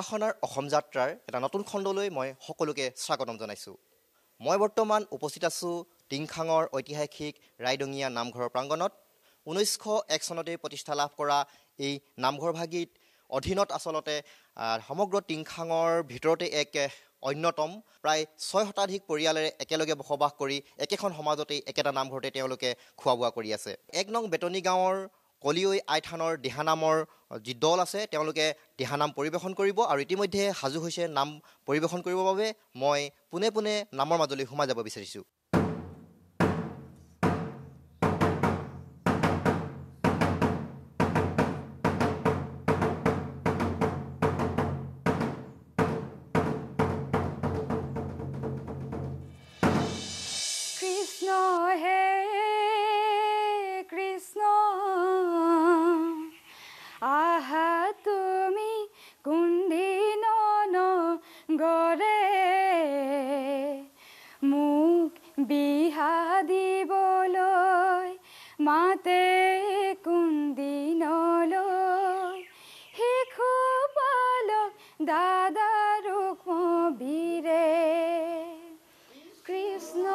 উপাসনাৰ অসম যাত্ৰাৰ এটা নতুন খণ্ডলৈ মই সকলোকে স্বাগতম জনাইছোঁ। মই বৰ্তমান উপস্থিত আছোঁ টিংখাঙৰ ঐতিহাসিক ৰাইডঙীয়া নামঘৰৰ প্ৰাংগণত। 1901 চনতে প্ৰতিষ্ঠা লাভ কৰা এই নামঘৰভাগিত অধীনত আচলতে সমগ্ৰ টিংখাঙৰ ভিতৰতে এক অন্যতম প্ৰায় 6 শতাধিক পৰিয়ালেৰে একেলগে বসবাস কৰি একেখন সমাজতেই একেটা নামঘৰতে তেওঁলোকে খোৱা বোৱা কৰি আছে। 1 নং বেতনী গাঁৱৰ কলিয়ৈ আইথানৰ দিহানামৰ যি দল আছে তেওঁলোকে দিহানাম পৰিৱেশন কৰিব আৰু ইতিমধ্যে সাজু হৈছে নাম পৰিৱেশন কৰিবৰ বাবে। মই পোনে পোনে নামৰ মাজলৈ সোমাই যাব বিচাৰিছোঁ। কৃষ্ণ হে কৃষ্ণ আহা তুমি কোনদিন গৰে মোক বিহা দিবলৈ মাতে কোনদিনলৈ শিশু বালক দাদা ৰুক্মবীৰে কৃষ্ণ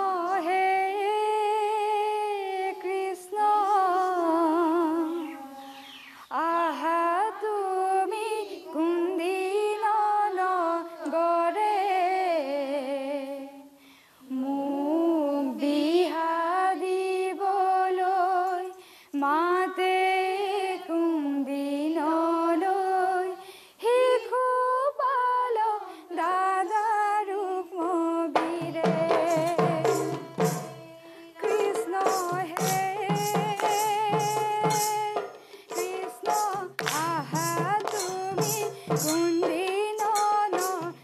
হে কৃষ্ণ আহা তুমি কোনদিন গৰে মোক বিহা দিবলৈ মাতে কোনদিনলৈ শিশু বালক দাদা ৰুক্মবীৰে কৃষ্ণ হে কৃষ্ণ আহা তুমি কোনদিন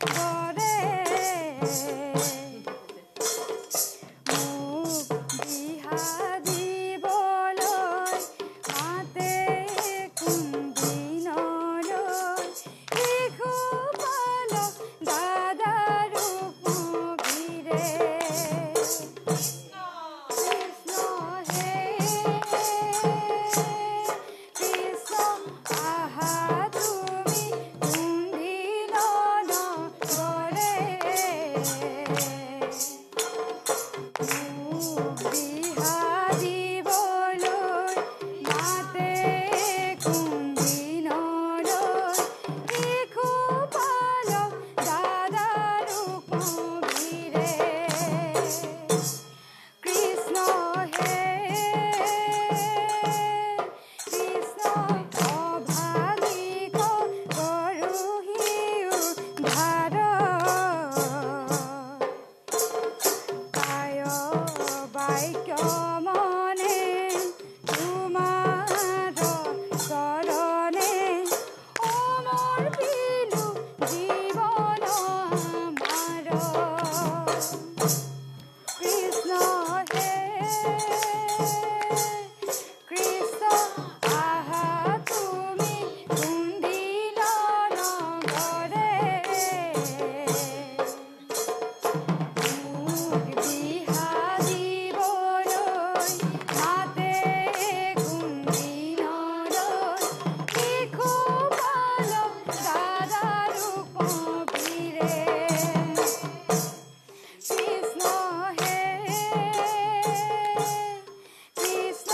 গৰে মোক বিহা দিবলৈ মাতে কোনদিনলৈ শিশু বালক দাদা ৰুক্মবীৰে কৃষ্ণ হে কৃষ্ণ আহা তুমি কোনদিন গৰে মোক বিহা দিবলৈ মাতে কোনদিনলৈ শিশু বালক দাদা ৰুক্মবীৰে কৃষ্ণ হে কৃষ্ণ অভাগিক গৰুহি উদ্ধাৰ কায় বাক্য মনে তোমাৰ চৰণে অমৰ পিলো জীৱন আমাৰ কৃষ্ণ হে কৃষ্ণ আহা তুমি কোনদিন গৰে মোক বিহা দিবলৈ মাতে কোনদিনলৈ শিশু বালক দাদা ৰুক্মবীৰে কৃষ্ণ হে কৃষ্ণ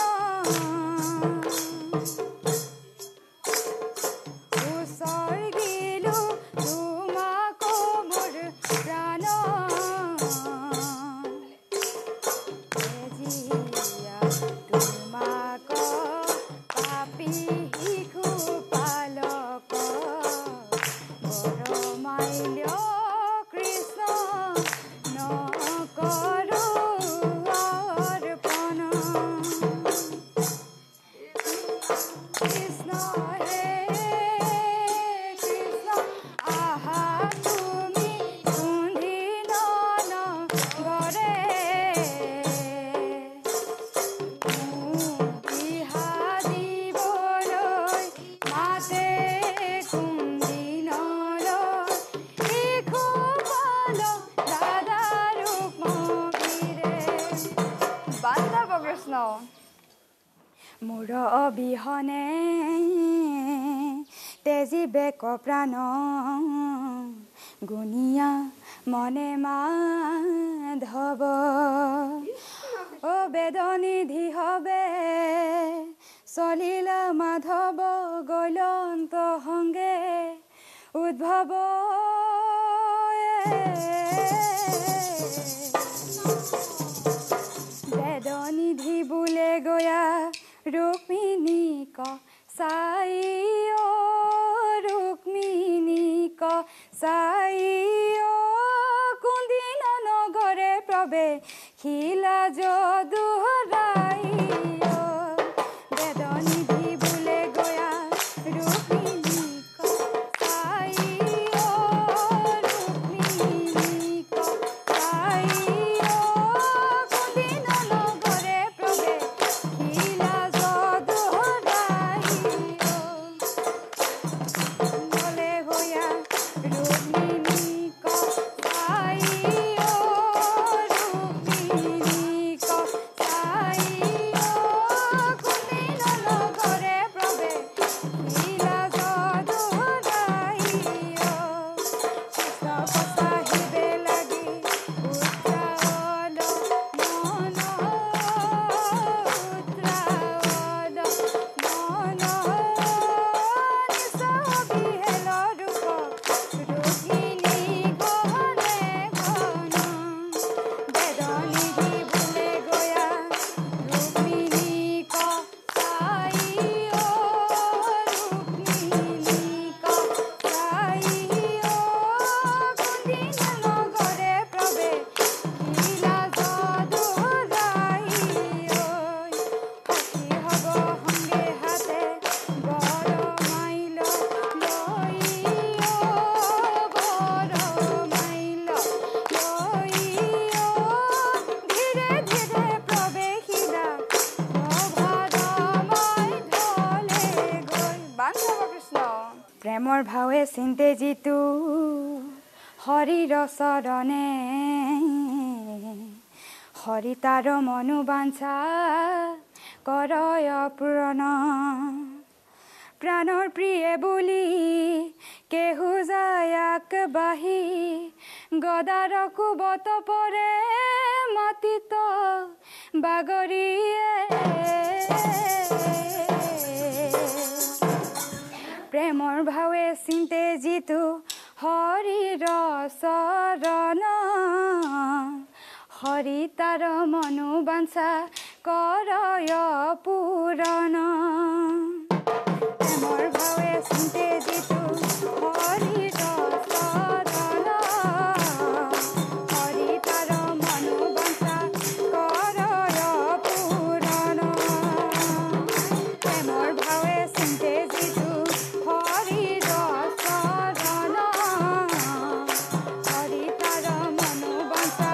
উচৰ্গিলো তোমাক মোৰ প্ৰাণ এজিয়া তোমাক পাপী শিশু পালক বৰমাল্য কৃষ্ণ নকৰো অৰ্পণ কৃষ্ণ হে কৃষ্ণ আহা তুমি কোনদিন গৰে মোক বিহা দিবলৈ মাতে কোনদিনলৈ শিশু বালক দাদা ৰুক্মবীৰে বান্ধৱ কৃষ্ণ মোৰ অবিহনে তেজিবে কপ্ৰাণ গুণিয়া মনে মাধৱ ও বেদনিধি হবে চলিলা মাধৱ গৈলন্ত সংগে উদ্ভৱ বেদনিধি বোলে গয়া ৰুক্মিণীক চাই ও ৰুক্মিণীক চাই ও কোনদিন নগৰে প্ৰৱেশিলা যদুৰাই বেদনিধি বোলে গয়া ৰুক্মিণীক চাই ও ৰুক্মিণীক চাই ও কোনদিন নগৰে প্ৰৱেশিলা যদুৰাই বলে গয়া ৰুক্মিণীক চাই ও ৰুক্মিণীক চাই ও কোনদিন নগৰে প্ৰৱেশিলা যদুৰাই সাহিবে লাগি উত্ৰাৱল মন উত্ৰাৱল মন নিচবিহেল ৰূপ ৰুক্মিণী গহনে ঘন বেদনিধি বোলে গয়া ৰুক্মিণীক চাই ও ৰুক্মিণীক চাই ও কোনদিন নগৰে প্ৰৱেশিলা যদুৰাই সখী হব সংগে হাতে বৰ মাইল লৈ বৰ মাইল লৈ ধীৰে ধীৰে প্ৰৱেশিলা প্ৰভাতময় ঢলে গৈ বান্ধৱ কৃষ্ণ প্ৰেমৰ ভাৱে চিন্তে যিটো হৰিৰ চৰণে হৰি তাৰ মনোবাঞ্ছা কৰয় পূৰণ প্ৰাণৰ প্ৰিয়ে বুলি কেহু যায় আগবাঢ়ি গদাৰ কুবত পৰে মাটিত বাগৰিয়ে প্ৰেমৰ ভাৱে চিন্তে যিটো হৰিৰ চৰণ হৰি তাৰ মনোবাঞ্ছা কৰয় পূৰণ প্ৰেমৰ ভাৱে চিন্তে যিটো হৰিৰ চৰণ হৰি তাৰ মনোবাঞ্ছা কৰয় পূৰণ প্ৰেমৰ ভাৱে চিন্তে যিটো হৰিৰ চৰণ হৰি তাৰ মনোবাঞ্ছা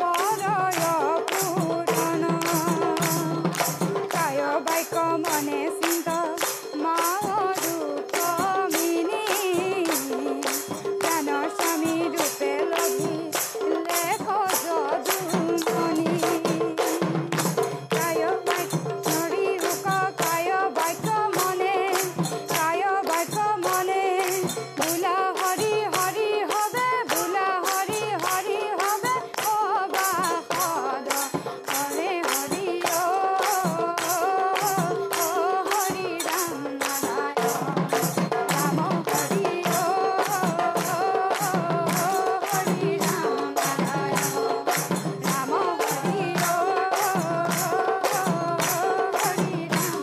কৰয় পূৰণ কায় বাক্য মনে চিন্ত মাৰুকমিনী প্ৰাণ স্বামী ৰূপে লভি লেখ যদুমণি কায় বাক্য নৰি হুক কায় বাক্য মনে বোলা হৰি হৰি হবে বোলা হৰি হৰি হবে অবা সদ হৰে হৰি ও হৰি ৰাম নাৰায়ণ ৰাম হৰি ও হৰি ৰাম নাৰায়ণ ৰাম হৰি ও হৰি ৰাম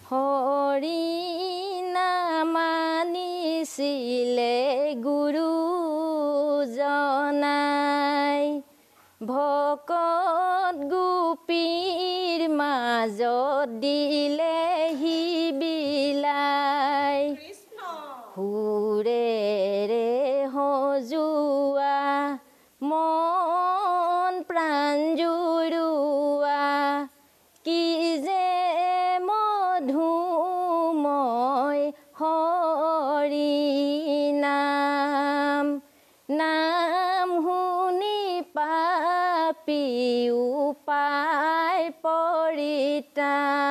হৰি নামানিছিলে গুৰুজনাই ভকত গোপীৰ মাজত দিলেহি বিলাই সুৰ মন প্ৰাণ জুৰুৱা কি যে মধুময় হৰি নাম নাম শুনি পাপী উপায় পৰিত্ৰাণ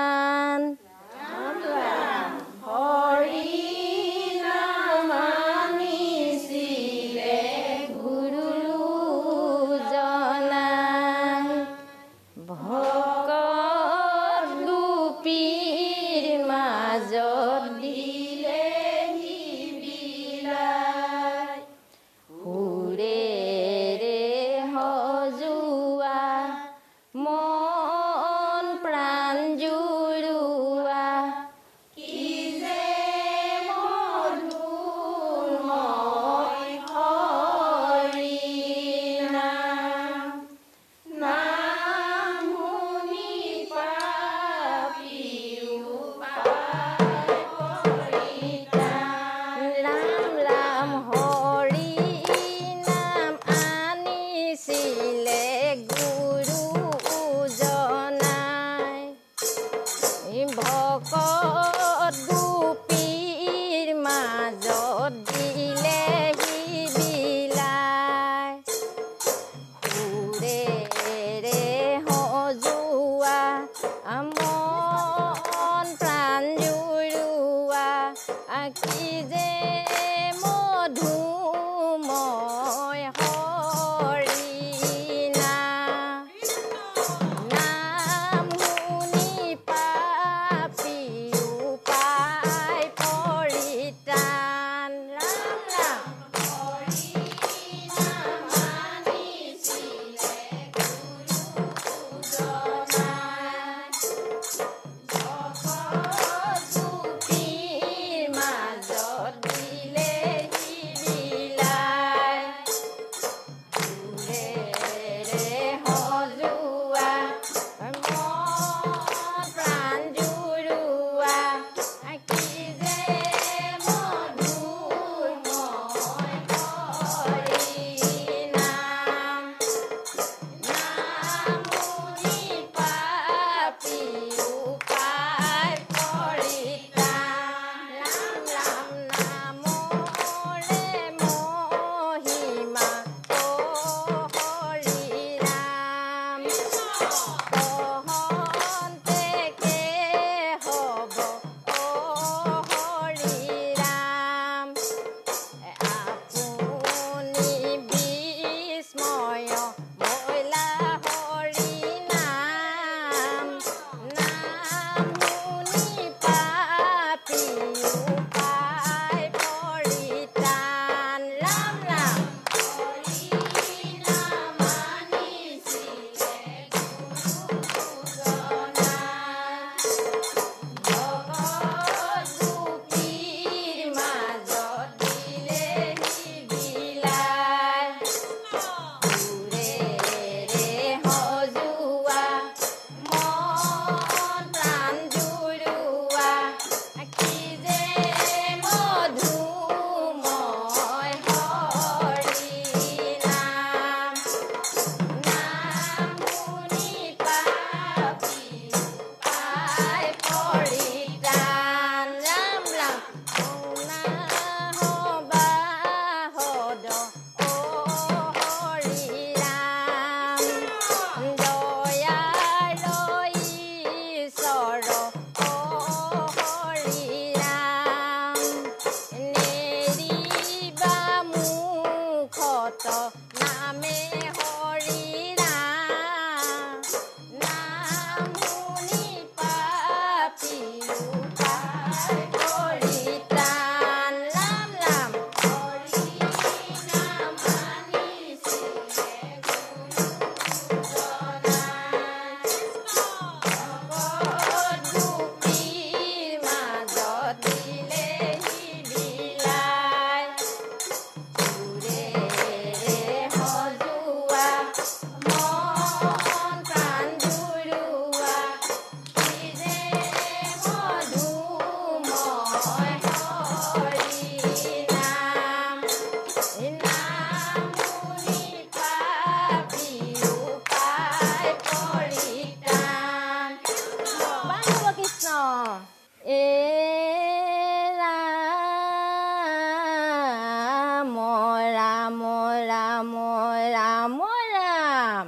ৰাম ৰাম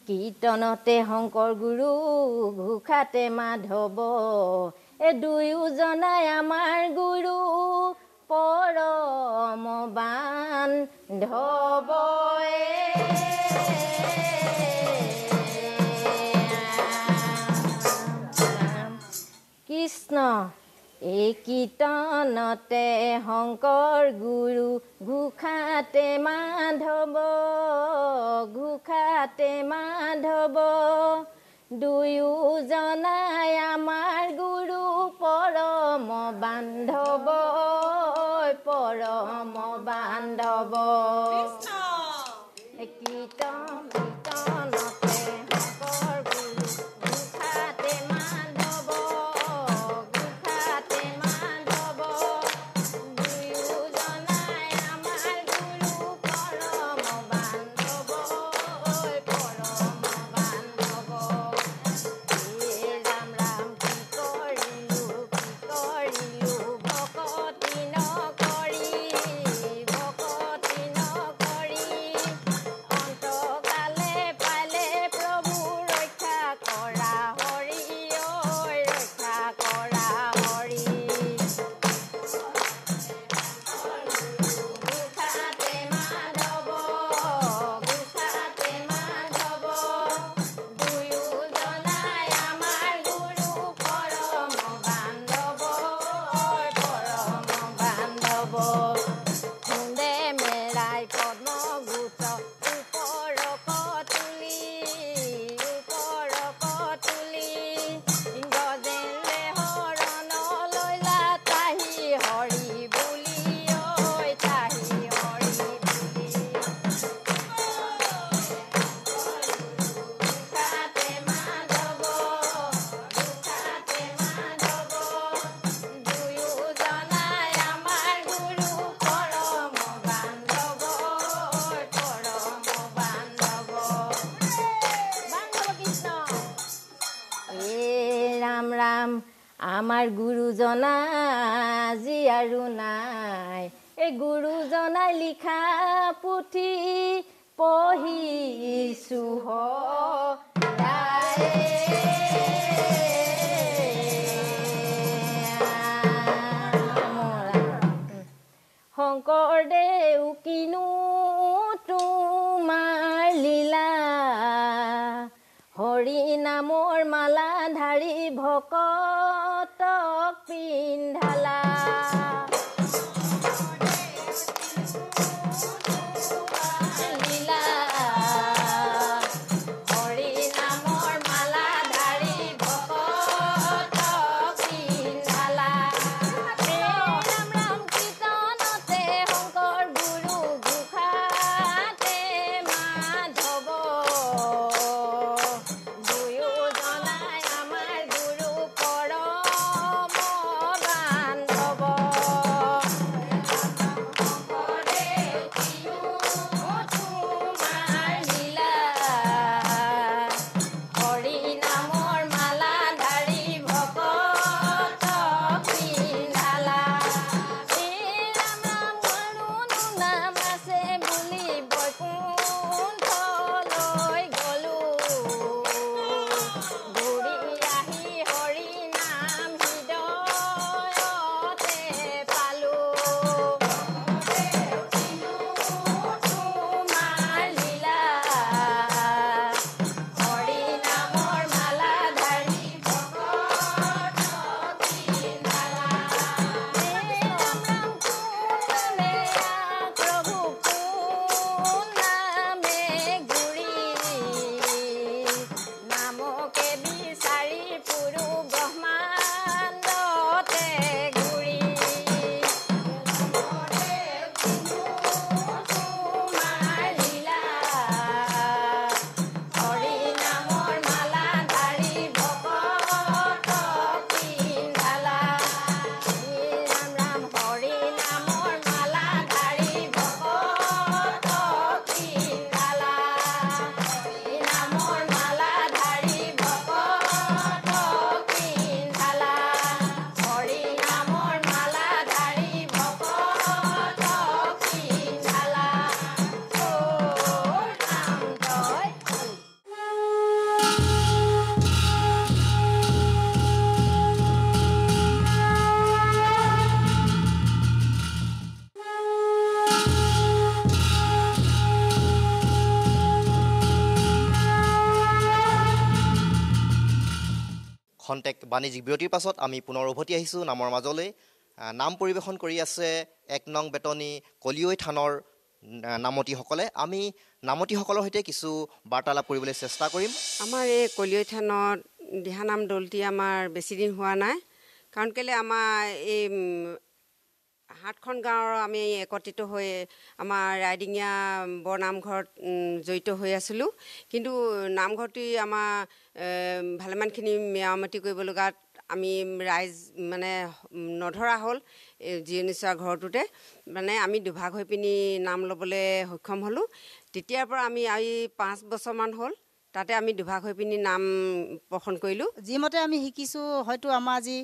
কীৰ্তনতে শংকৰ গুৰু ঘোষাতে মাধৱ এই দুয়োজনাই আমাৰ গুৰু পৰম বান্ধৱ কৃষ্ণ এই কীৰ্তনতে শংকৰ গুৰু ঘোষাতে মাধৱ দুয়োজনাই আমাৰ গুৰু পৰম বান্ধৱ কীৰ্তনতে শংকৰ গুৰু ঘোষাতে মাধৱ দুয়োজনাই আমাৰ গুৰু পৰম বান্ধৱ ৰাম ৰাম কি কৰিলো ভকতি নকৰি অন্তকালে পালে প্ৰভু ৰক্ষা কৰা হৰি ঐ ৰক্ষা কৰা হৰি ঘোষাতে মাধৱ দুয়োজনাই আমাৰ গুৰু পৰম বান্ধৱ খুন্দে মেৰাই পদ্মগুচ্ছ ওপৰক তুলি গজেন্দ্ৰে হৰণ লৈলা তাহি হৰি বুলি ঐ তাহি হৰি বুলি ঘোষাতে মাধৱ দুয়োজনাই আমাৰ গুৰু পৰম বান্ধৱ কৃষ্ণ ৰাম ৰাম আমাৰ গুৰুজনা আজি আৰু নাই এই গুৰুজনাই লিখা পুথি পঢ়িছো শংকৰদেউ কিনো তোমাৰ লীলা হৰি নামৰ মালা ধাৰি ভকতক পিন্ধালা লীলা হৰি নামৰ মালা ধাৰি ভকতক পিন্ধালা ৰাম ৰাম কীৰ্তনতে শংকৰ গুৰু ঘোষাতে মাধৱ দুয়োজনাই আমাৰ গুৰু পৰম বান্ধৱ খন্তেক বাণিজ্যিক বিৰতিৰ পাছত আমি পুনৰ উভতি আহিছোঁ নামৰ মাজলৈ। নাম পৰিৱেশন কৰি আছে 1 নং বেতনী কলিয়ৈ থানৰ নামতীসকলে। আমি নামতীসকলৰ সৈতে কিছু বাৰ্তালাপ কৰিবলৈ চেষ্টা কৰিম। আমাৰ এই কলিয়ৈ থানত দিহানাম দলটি আমাৰ বেছি দিন হোৱা নাই, কাৰণ কেলৈ আমাৰ এই 7খন গাঁৱৰ আমি একত্ৰিত হৈ আমাৰ ৰাইডিঙীয়া বৰনামঘৰত জড়িত হৈ আছিলোঁ। কিন্তু নামঘৰটি আমাৰ ভালেমানখিনি মেৰামতি কৰিব লগাত আমি ৰাইজ মানে নধৰা হ'ল। জিৰণি চোৱা ঘৰটোতে মানে আমি দুভাগ হৈ পিনি নাম ল'বলৈ সক্ষম হ'লোঁ। তেতিয়াৰ পৰা আমি 5 বছৰমান হ'ল তাতে আমি দুভাগ হৈ পিনি নাম প্ৰসন্ন কৰিলোঁ। যিমতে আমি শিকিছোঁ হয়তো আমাৰ আজি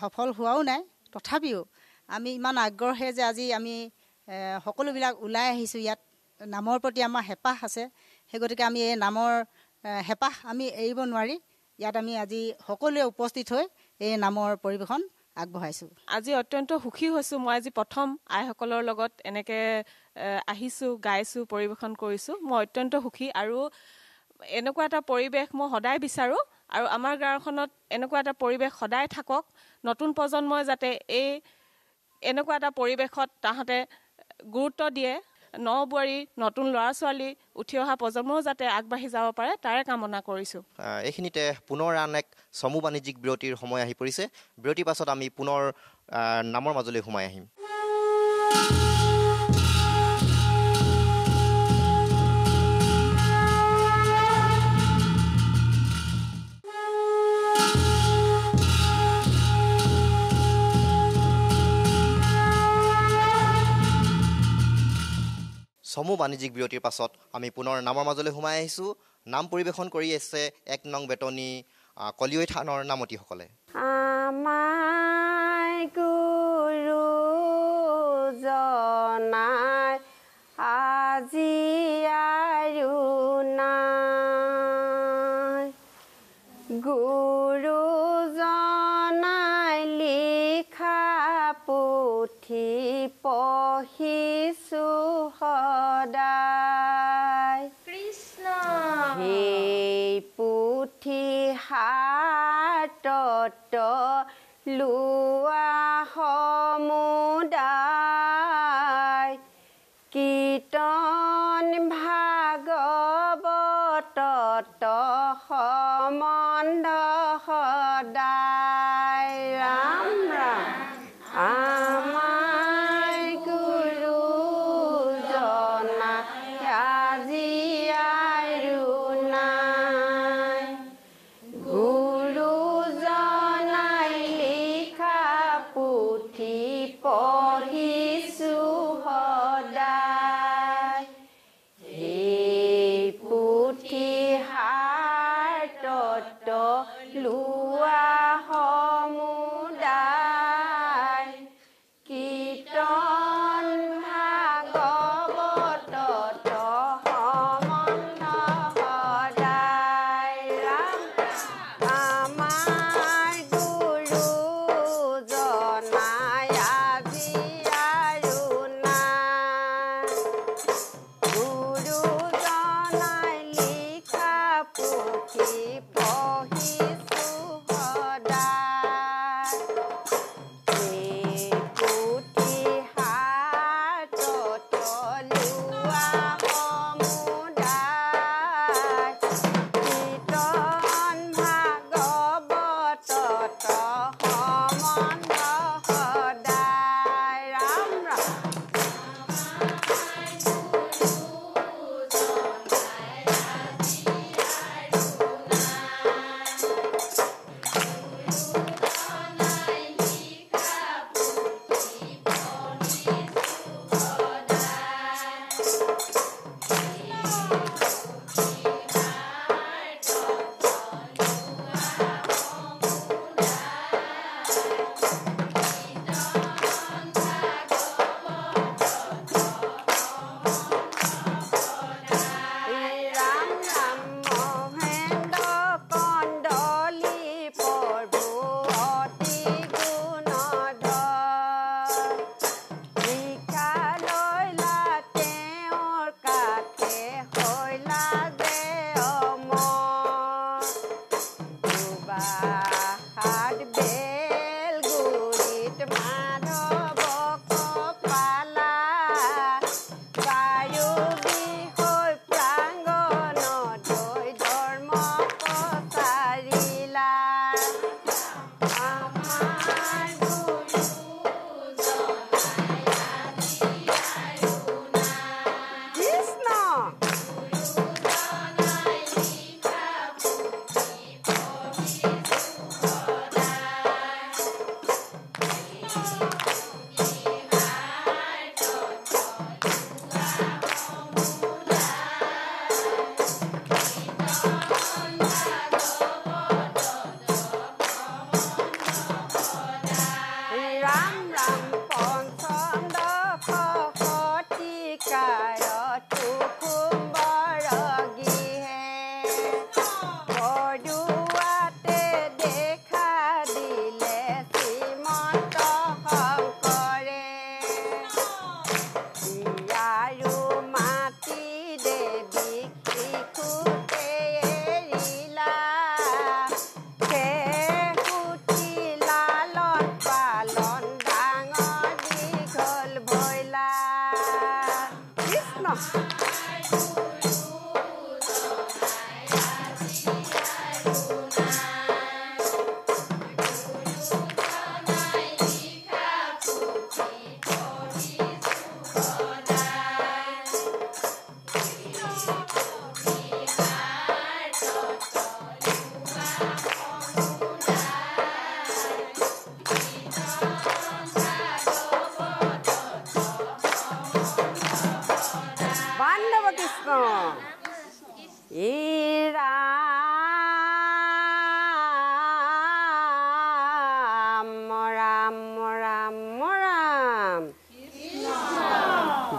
সফল হোৱাও নাই, তথাপিও আমি ইমান আগ্ৰহে যে আজি আমি সকলোবিলাক ওলাই আহিছোঁ। ইয়াত নামৰ প্ৰতি আমাৰ হেঁপাহ আছে, সেই গতিকে আমি এই নামৰ হেঁপাহ আমি এৰিব নোৱাৰি ইয়াত আমি আজি সকলোৱে উপস্থিত হৈ এই নামৰ পৰিৱেশন আগবঢ়াইছোঁ। আজি অত্যন্ত সুখী হৈছোঁ। মই আজি প্ৰথম আইসকলৰ লগত এনেকৈ আহিছোঁ, গাইছোঁ, পৰিৱেশন কৰিছোঁ। মই অত্যন্ত সুখী আৰু এনেকুৱা এটা পৰিৱেশ মই সদায় বিচাৰোঁ আৰু আমাৰ গাঁওখনত এনেকুৱা এটা পৰিৱেশ সদায় থাকক। নতুন প্ৰজন্মই যাতে এনেকুৱা এটা পৰিৱেশত তাহাঁতে গুৰুত্ব দিয়ে। বোৱাৰী নতুন ল'ৰা ছোৱালী উঠি অহা প্ৰজন্মও যাতে আগবাঢ়ি যাব পাৰে তাৰে কামনা কৰিছোঁ। এইখিনিতে পুনৰ আন এক চমু বাণিজ্যিক বিৰতিৰ সময় আহি পৰিছে। বিৰতিৰ পাছত আমি পুনৰ নামৰ মাজলৈ সোমাই আহিম। চমু বাণিজ্যিক বিৰতিৰ পাছত আমি পুনৰ নামৰ মাজলৈ সোমাই আহিছোঁ। নাম পৰিৱেশন কৰি আছে 1 নং বেতনী কলিয়ৈ থানৰ নামতীসকলে। আমাৰ গুৰুজনাই আজি আৰু নাই, গুৰুজনাই লিখা পুথি পঢ়িছোঁ সদায়। কৃষ্ণ সেই পুথি হাতত লোৱা সমুদায়, কীৰ্তন ভাগৱতত সম্বন্ধ সদায়। ৰাম ৰাম আমাৰ গুৰুজনা আজি আৰু নাই, গুৰুজনাই লিখা পুথি পঢ়িছোঁ সদায়। সেই পুথি হাতত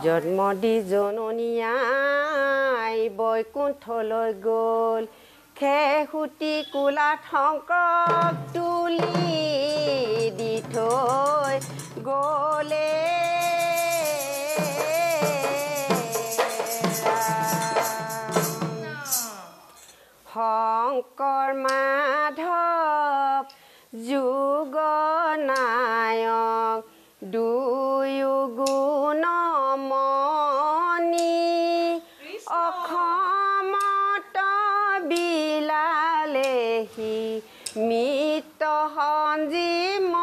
জন্ম দি জননীয়াই বৈকুণ্ঠলৈ গ'ল খেহুটি কোলাত শংকৰক তুলি দি থৈ গ'লে শংকৰ মাধৱ যুগনায়ক দুয়ো গুণমণি অসমত বিলালেহি মৃত সঞ্জীৱনী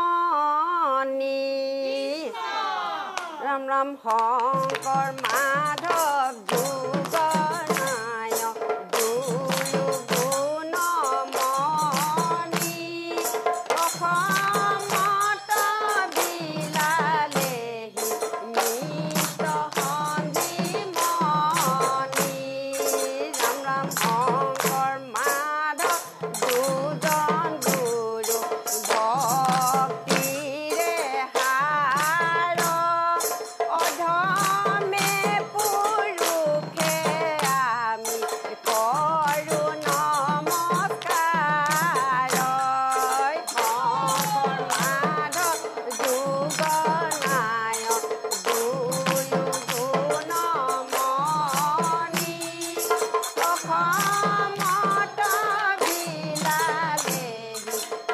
ৰাম ৰাম শংকৰ মাধৱ যুগনায়ক দুয়ো গুণমণি অসমত বিলালেহি মৃত সঞ্জীৱনী ৰাম ৰাম শংকৰ মাধৱ দুজন গুৰু ভক্তিৰে হাৰ অধমে পুৰুষে আমি কৰো নমস্কাৰ শংকৰ মাধৱ যুগনায়ক দুয়ো গুণমণি অসমত বিলালেহি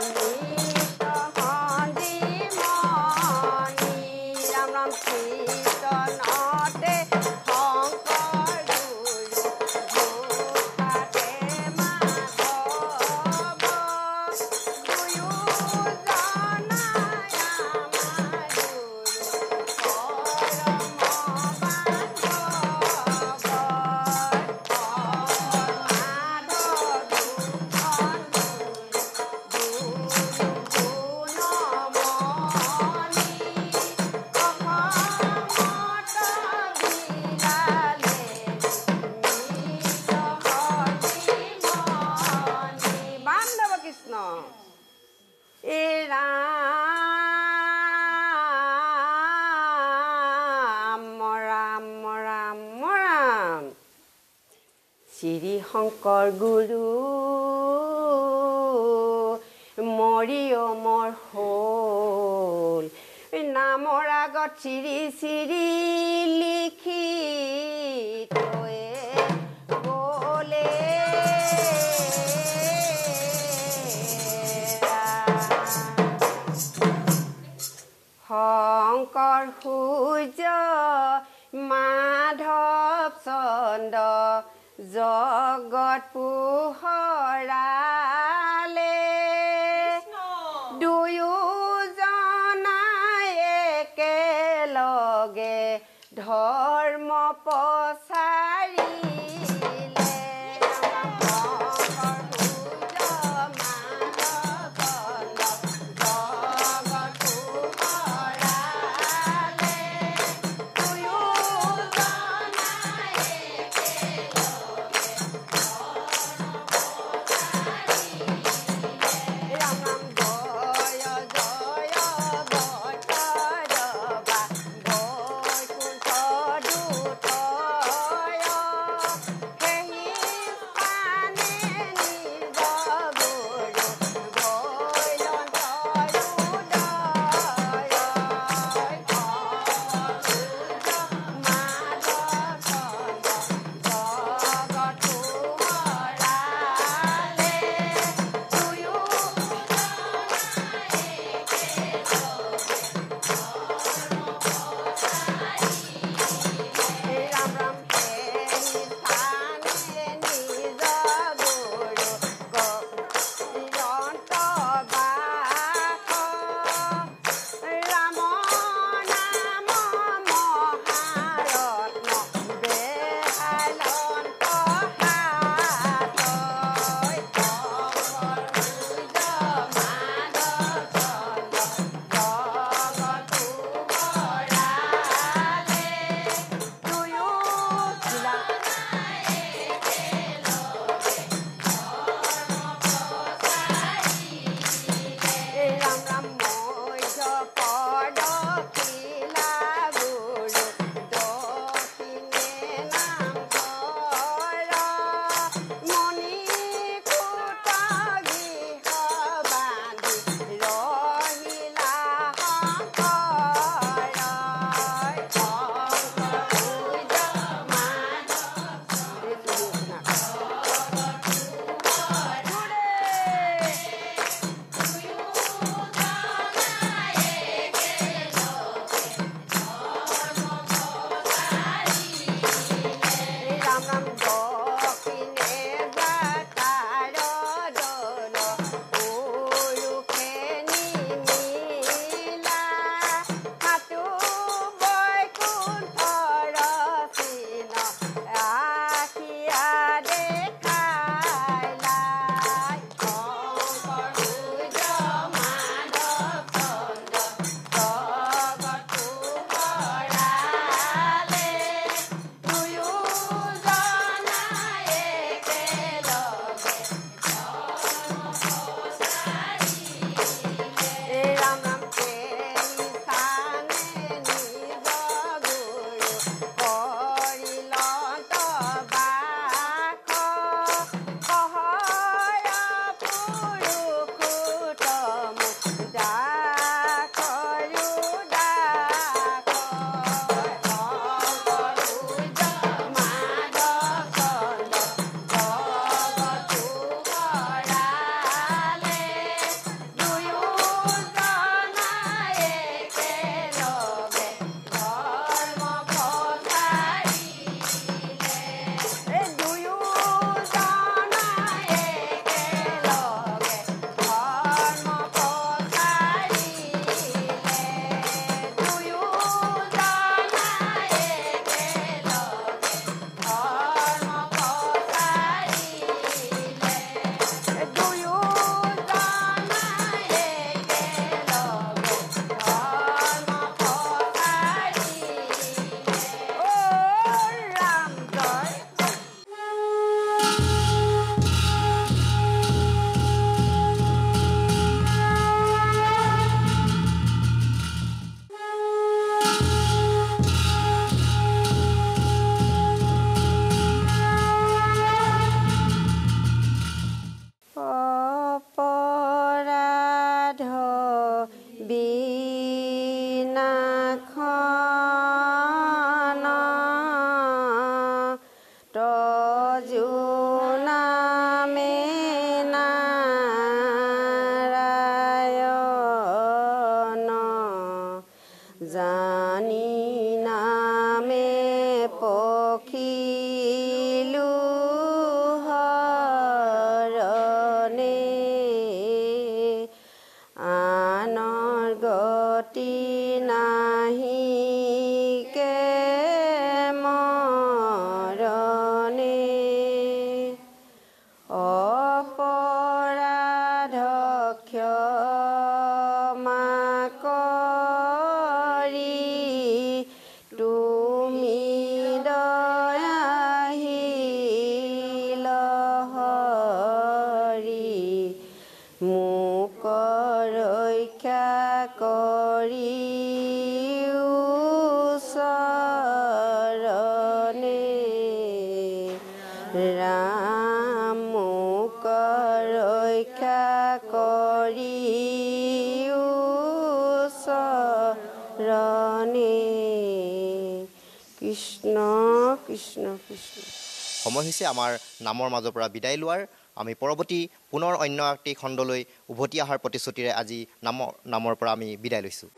মৃত সঞ্জীৱনী ৰাম ৰাম কীৰ্তনতে শংকৰ গুৰু ঘোষাতে মাধৱ দুয়ো জনাই আমাৰ গুৰু পৰম বান্ধৱ কৃষ্ণ এ ৰাম ৰাম ৰাম ৰাম শ্ৰী শংকৰ গুৰু মৰি অমৰ হ'ল নামৰ আগত শ্ৰী শ্ৰী লিখি থৈ গ'লে শংকৰ সূৰ্য মাধৱ চন্দ্ৰ জগত পোহৰালে দুয়োজনাই একেলগে ধৰ্ম প্ৰচাৰী ভজো নামে নাৰায়ণ জানি নামে পখিলো হৰণে আনৰ গতি নাহি কে মৰণে অপৰাধ ক্ষমা কৰি তুমি দয়াশীল হৰি মোক ৰক্ষা কৰি চৰণে ৰাম মোক ৰক্ষা কৰি চৰণে কৃষ্ণ কৃষ্ণ কৃষ্ণ। সময় হৈছে আমাৰ নামৰ মাজৰ পৰা বিদায় লোৱাৰ। আমি পৰৱৰ্তী পুনৰ অন্য এটি খণ্ডলৈ উভতি অহাৰ প্ৰতিশ্ৰুতিৰে আজি নামৰ পৰা আমি বিদায় লৈছোঁ।